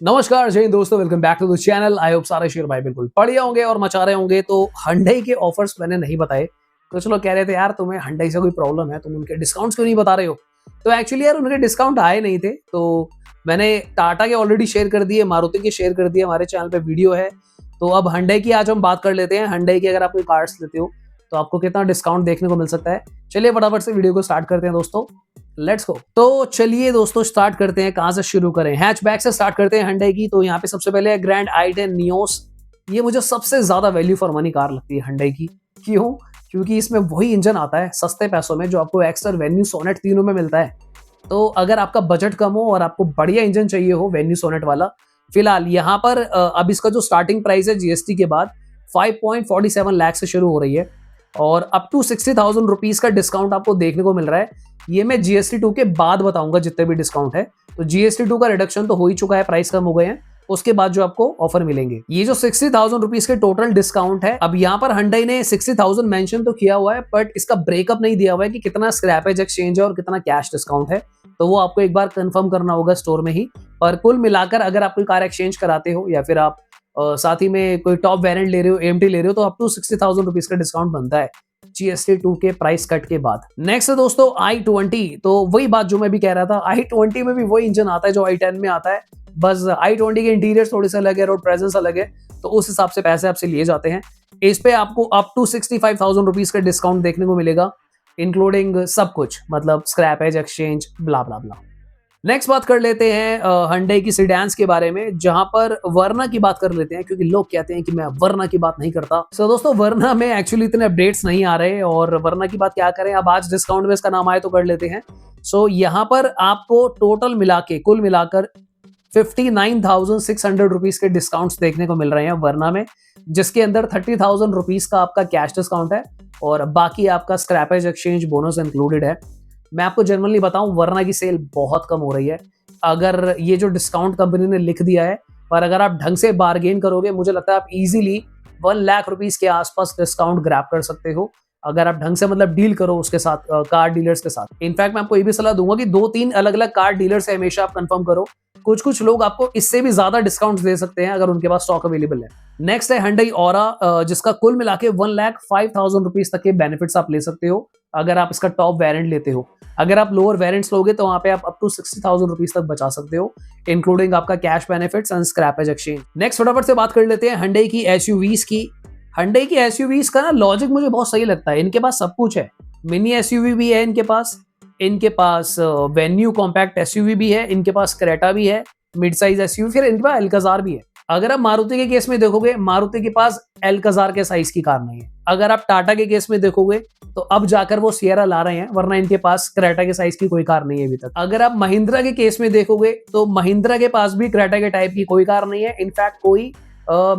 नमस्कार जय हिंद दोस्तों, welcome back to the channel. I hope सारे शेयर भाई बिल्कुल बढ़िया होंगे और मचा रहे होंगे। तो Hyundai के ऑफर्स मैंने नहीं बताए। कुछ लोग कह रहे थे यार तुम्हें Hyundai से कोई प्रॉब्लम है, तुम उनके डिस्काउंट्स क्यों नहीं बता रहे हो। तो एक्चुअली यार उनके डिस्काउंट आए नहीं थे, तो मैंने टाटा के ऑलरेडी शेयर कर दिए, मारुति के शेयर कर दिए, हमारे चैनल पे वीडियो है। तो अब Hyundai की आज हम बात कर लेते हैं। Hyundai की अगर आप कोई कार्स लेते हो तो आपको कितना डिस्काउंट देखने को मिल सकता है। चलिए फटाफट से वीडियो को स्टार्ट करते हैं दोस्तों, लेट्स गो। तो चलिए दोस्तों स्टार्ट करते हैं। कहां से शुरू करें? हैचबैक से स्टार्ट करते हैं Hyundai की। तो यहाँ पे सबसे पहले है ग्रैंड i10 नियोस। ये मुझे सबसे ज्यादा वैल्यू फॉर मनी कार लगती है Hyundai की। क्यों? क्योंकि इसमें वही इंजन आता है सस्ते पैसों में जो आपको एक्स्टर, वेन्यू, सोनेट तीनों में मिलता है। तो अगर आपका बजट कम हो और आपको बढ़िया इंजन चाहिए हो वेन्यू सोनेट वाला, फिलहाल यहाँ पर अब इसका जो स्टार्टिंग प्राइस है जीएसटी के बाद 5.47 लाख से शुरू हो रही है और अप टू 60,000 रुपीज का डिस्काउंट आपको देखने को मिल रहा है। ये मैं जीएसटी 2 के बाद बताऊंगा जितने भी डिस्काउंट है। तो जीएसटी 2 का रिडक्शन तो हो ही चुका है, प्राइस कम हो गए हैं, उसके बाद जो आपको ऑफर मिलेंगे। ये जो 60,000 रुपीज के टोटल डिस्काउंट है, अब यहाँ पर Hyundai ने 60,000 मेंशन तो किया हुआ है, बट इसका ब्रेकअप नहीं दिया हुआ है कि कितना स्क्रैपेज एक्सचेंज है और कितना कैश डिस्काउंट है। तो वो आपको एक बार कंफर्म करना होगा स्टोर में ही। पर कुल मिलाकर अगर आप कोई कार एक्सचेंज कराते हो या फिर आप साथ ही में कोई टॉप वेरिएंट ले रहे हो, एमटी ले रहे हो, तो अप टू 60,000 रुपीज का डिस्काउंट बनता है जीएसटी 2 के प्राइस कट के बाद। नेक्स्ट है दोस्तों i20। तो वही बात जो मैं भी कह रहा था, i20 में भी वही इंजन आता है जो i10 में आता है, बस i20 के इंटीरियर थोड़े से अलग है, रोड प्रेजेंस अलग है, तो उस हिसाब से पैसे आपसे लिए जाते हैं। इस पे आपको अप टू 65,000 रुपीज का डिस्काउंट देखने को मिलेगा, इंक्लूडिंग सब कुछ, मतलब स्क्रैपेज, एक्सचेंज, ब्ला ब्ला ब्ला। नेक्स्ट बात कर लेते हैं Hyundai की सिडान्स के बारे में, जहां पर वर्ना की बात कर लेते हैं, क्योंकि लोग कहते हैं कि मैं वर्ना की बात नहीं करता। सो दोस्तों वर्ना में एक्चुअली इतने अपडेट्स नहीं आ रहे और वर्ना की बात क्या करें, अब आज डिस्काउंट में इसका नाम आए तो कर लेते हैं। सो यहाँ पर आपको टोटल मिला के कुल मिलाकर 59,600 रुपीज के डिस्काउंट्स देखने को मिल रहे हैं वर्ना में, जिसके अंदर 30,000 रुपीज का आपका कैश डिस्काउंट है और बाकी आपका स्क्रैपेज, एक्सचेंज, बोनस इंक्लूडेड है। मैं आपको जनरली बताऊं, वर्ना की सेल बहुत कम हो रही है। अगर ये जो डिस्काउंट कंपनी ने लिख दिया है, पर अगर आप ढंग से बार्गेन करोगे, मुझे लगता है आप इजीली 1 लाख रुपीस के आसपास डिस्काउंट ग्रैब कर सकते हो, अगर आप ढंग से मतलब डील करो उसके साथ, कार डीलर्स के साथ। इनफैक्ट मैं आपको ये भी सलाह दूंगा कि 2-3 अलग अलग कार डीलर से हमेशा आप कंफर्म करो। कुछ लोग आपको इससे भी ज्यादा डिस्काउंट दे सकते हैं अगर उनके पास स्टॉक अवेलेबल है। नेक्स्ट है Hyundai Aura, जिसका कुल मिला के 1,05,000 रुपीज तक के बेनिफिट्स आप ले सकते हो अगर आप इसका टॉप वेरिएंट लेते हो। अगर आप लोअर वेरिएंट्स लोगे तो वहां पे आप अप टू 60,000 रुपीज तक बचा सकते हो, इंक्लूडिंग आपका cash benefits and scrappage exchange. Next फटाफट से बात कर लेते हैं Hyundai की एसयूवीज की। Hyundai की एसयूवीज का ना लॉजिक मुझे बहुत सही लगता है। इनके पास सब कुछ है, मिनी एसयूवी भी है इनके पास वेन्यू कॉम्पैक्ट एसयूवी भी है, इनके पास क्रेटा भी है, मिड साइज एसयूवी, फिर इनके पास एल्काजार भी है। अगर आप मारुति के केस में देखोगे, मारुति के पास एल्काजार के साइज की कार नहीं है। अगर आप टाटा के केस में देखोगे तो अब जाकर वो सियरा ला रहे हैं, वरना इनके पास क्रेटा के साइज की कोई कार नहीं है अभी तक। अगर आप महिंद्रा के केस में देखोगे तो महिंद्रा के पास भी क्रेटा के टाइप की कोई कार नहीं है, इनफैक्ट कोई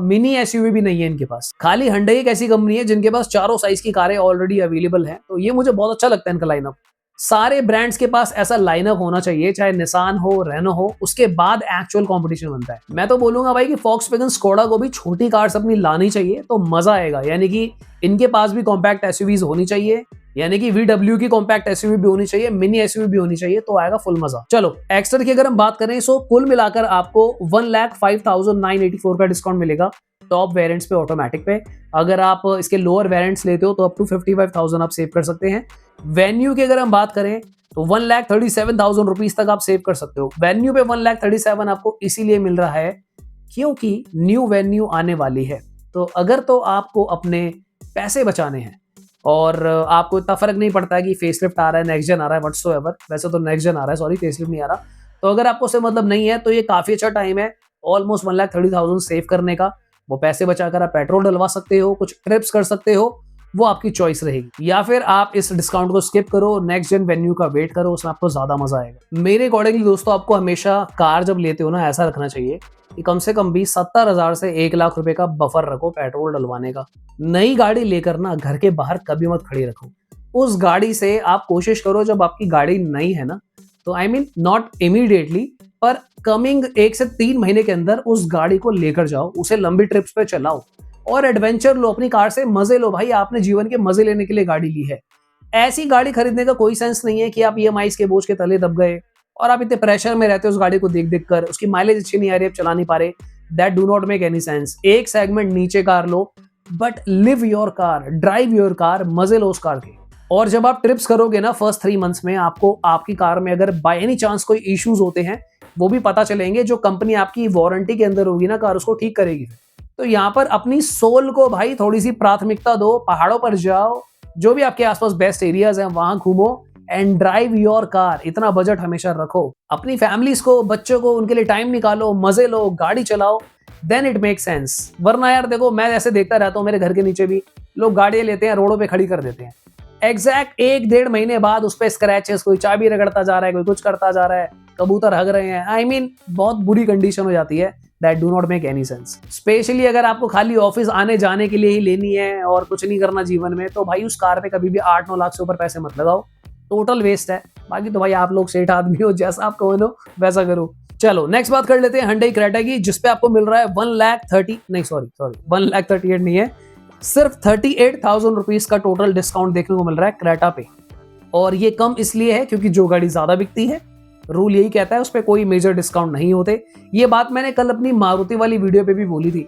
मिनी एसयूवी भी नहीं है इनके पास। खाली Hyundai एक ऐसी कंपनी है जिनके पास चारों साइज की कारें ऑलरेडी अवेलेबल हैं। तो ये मुझे बहुत अच्छा लगता है इनका लाइनअप। सारे ब्रांड्स के पास ऐसा लाइनअप होना चाहिए, चाहे निसान हो, रेनो हो, उसके बाद एक्चुअल कंपटीशन बनता है। मैं तो बोलूंगा भाई कि Volkswagen Skoda को भी छोटी कार्स अपनी लानी चाहिए तो मजा आएगा। यानी कि इनके पास भी कॉम्पैक्ट एसयूवीज होनी चाहिए, यानी कि VW की कॉम्पैक्ट एसयूवी भी होनी चाहिए, मिनी एसयूवी भी होनी चाहिए, तो आएगा फुल मजा। चलो एक्स्टर की अगर हम बात करें, सो कुल मिलाकर आपको 1,05,984 का डिस्काउंट मिलेगा टॉप वेरिएंट्स पे, ऑटोमेटिक पे। अगर आप इसके लोअर वेरिएंट्स लेते हो तो अप टू 55,000 आप सेव कर सकते हैं। वेन्यू की अगर हम बात करें तो 1,37,000 रुपीज तक आप सेव कर सकते हो। वेन्यू पे 1,37,000 आपको इसीलिए मिल रहा है क्योंकि न्यू वेन्यू आने वाली है। तो अगर तो आपको अपने पैसे बचाने हैं और आपको इतना फर्क नहीं पड़ता है कि फेसलिफ्ट आ रहा है, नेक्स्ट जेन आ रहा है, व्हाटसोएवर, वैसे तो नेक्स्ट जेन आ रहा है, सॉरी फेसलिफ्ट नहीं आ रहा, तो अगर आपको उससे मतलब नहीं है तो ये काफी अच्छा टाइम है ऑलमोस्ट 1,30,000 सेव करने का। वो पैसे बचाकर आप पेट्रोल डलवा सकते हो, कुछ ट्रिप्स कर सकते हो, वो आपकी चॉइस रहेगी। या फिर आप इस डिस्काउंट को स्किप करो, नेक्स्ट जेन वेन्यू का वेट करो, उसमें आपको ज्यादा मजा आएगा। मेरे अकॉर्डिंगली दोस्तों, आपको हमेशा कार जब लेते हो ना, ऐसा रखना चाहिए कि कम से कम भी 70,000 से 1 लाख रुपए का बफर रखो पेट्रोल डलवाने का। नई गाड़ी लेकर ना घर के बाहर कभी मत खड़ी रखो। उस गाड़ी से आप कोशिश करो, जब आपकी गाड़ी नई है ना, तो आई मीन नॉट इमीडिएटली, पर कमिंग 1 से 3 महीने के अंदर उस गाड़ी को लेकर जाओ, उसे लंबी ट्रिप्स पे चलाओ और एडवेंचर लो, अपनी कार से मजे लो। भाई आपने जीवन के मजे लेने के लिए गाड़ी ली है। ऐसी गाड़ी खरीदने का कोई सेंस नहीं है कि आप ईएमआई के बोझ के तले दब गए और आप इतने प्रेशर में रहते हो उस गाड़ी को देख देख कर, उसकी माइलेज अच्छी नहीं आ रही, आप चला नहीं पा रहे, that do not make any sense. एक सेगमेंट नीचे car low, but live your car, drive your car, मजे लो उस कार के। और जब आप ट्रिप्स करोगे ना फर्स्ट 3 मंथ्स में, आपको आपकी कार में अगर बाय एनी चांस कोई इश्यूज होते हैं वो भी पता चलेंगे, जो कंपनी आपकी वारंटी के अंदर होगी ना कार, उसको ठीक करेगी। तो यहाँ पर अपनी सोल को भाई थोड़ी सी प्राथमिकता दो, पहाड़ों पर जाओ, जो भी आपके आसपास बेस्ट एरियाज हैं वहां घूमो एंड ड्राइव योर कार। इतना बजट हमेशा रखो, अपनी फैमिलीज को, बच्चों को, उनके लिए टाइम निकालो, मजे लो, गाड़ी चलाओ, देन इट मेक सेंस। वरना यार देखो, मैं ऐसे देखता रहता हूँ, मेरे घर के नीचे भी लोग गाड़ियां लेते हैं, रोडों पे खड़ी कर देते हैं, एग्जैक्ट 1-1.5 महीने बाद उस पर स्क्रैचेस, कोई चाबी रगड़ता जा रहा है, कोई कुछ करता जा रहा है, कबूतर हग रहे हैं, I mean, बहुत बुरी कंडीशन हो जाती है। That do not make any sense. Specially अगर आपको खाली ऑफिस आने जाने के लिए ही लेनी है और कुछ नहीं करना जीवन में, तो भाई उस कार पे कभी भी 8-9 लाख से ऊपर पैसे मत लगाओ, टोटल वेस्ट है। बाकी तो भाई आप लोग सेठ आदमी हो, जैसा आप कहो वैसा करो। चलो नेक्स्ट बात कर लेते हैं Hyundai Creta की, जिसपे आपको मिल रहा है 1,38,000 नहीं है, सिर्फ 38,000 रुपीज का टोटल डिस्काउंट देखने को मिल रहा है क्रेटा पे। और ये कम इसलिए है क्योंकि जो गाड़ी ज्यादा बिकती है, रूल यही कहता है उस पर कोई मेजर डिस्काउंट नहीं होते। ये बात मैंने कल अपनी मारुति वाली वीडियो पे भी बोली थी।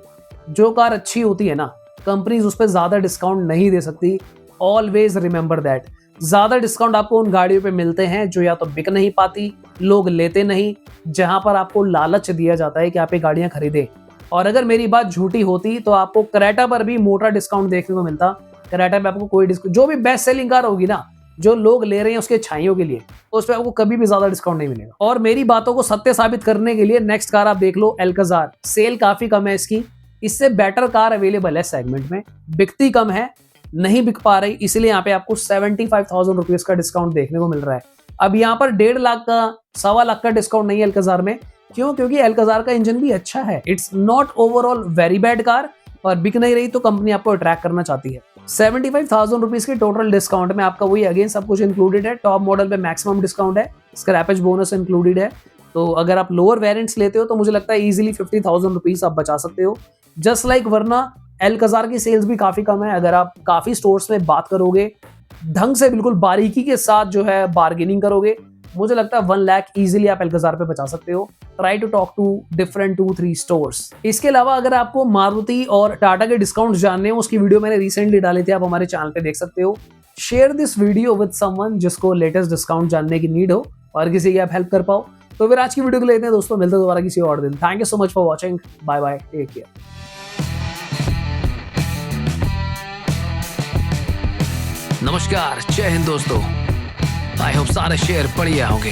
जो कार अच्छी होती है ना, कंपनीज उस पर ज्यादा डिस्काउंट नहीं दे सकती। Always remember that. ज्यादा डिस्काउंट आपको उन गाड़ियों पे मिलते हैं जो या तो बिक नहीं पाती, लोग लेते नहीं, जहां पर आपको लालच दिया जाता है कि आप ये गाड़ियां खरीदें। और अगर मेरी बात झूठी होती तो आपको क्रेटा पर भी मोटा डिस्काउंट देखने को मिलता। क्रेटा पे आपको कोई डिस्काउंट, जो भी बेस्ट सेलिंग कार होगी ना, जो लोग ले रहे हैं उसके छाइयों के लिए, तो उस पर आपको कभी भी ज्यादा डिस्काउंट नहीं मिलेगा। और मेरी बातों को सत्य साबित करने के लिए नेक्स्ट कार आप देख लो, एल्काजार। सेल काफी कम है इसकी, इससे बेटर कार अवेलेबल है सेगमेंट में, बिकती कम है, नहीं बिक पा रही, इसलिए यहाँ पे आपको 75,000 रुपीज का डिस्काउंट देखने को मिल रहा है। अब यहाँ पर 1.5 लाख का, 1.25 लाख का डिस्काउंट नहीं है एल्काजार में। क्यों? क्योंकि एल्काजार का इंजन भी अच्छा है। It's not overall very bad car, और बिक नहीं रही तो कंपनी आपको अट्रैक्ट करना चाहती है। 75,000 रुपीज के टोटल डिस्काउंट में आपका वही अगेन सब कुछ इंक्लूडेड है। टॉप मॉडल पे मैक्सिमम डिस्काउंट है, स्क्रैपेज बोनस इंक्लूडेड है। तो अगर आप लोअर वेरिएंट्स लेते हो तो मुझे लगता है इजीली 50,000 रुपीज आप बचा सकते हो। जस्ट लाइक वरना एल्काजार की सेल्स भी काफी कम है। अगर आप काफी स्टोर्स में बात करोगे, ढंग से बिल्कुल बारीकी के साथ जो है बार्गेनिंग करोगे, मुझे लगता है 1 लाख इजीली आप एल्काजार पे बचा सकते हो। Try to talk to different 2-3 stores. इसके अलावा अगर आपको मारुति और टाटा के डिस्काउंट जानने हो, उसकी वीडियो मैंने रिसेंटली डाली थी, आप हमारे चैनल पे देख सकते हो। Share this video with someone जिसको लेटेस्ट डिस्काउंट जानने की नीड हो और किसी की आप हेल्प कर पाओ। तो फिर आज की वीडियो को लेते हैं दोस्तों, मिलते हैं दोबारा किसी और दिन। Thank you so much for watching, bye bye, take care. नमस्कार, जय हिंद दोस्तों। आई होप सारे शेयर बढ़िया होंगे।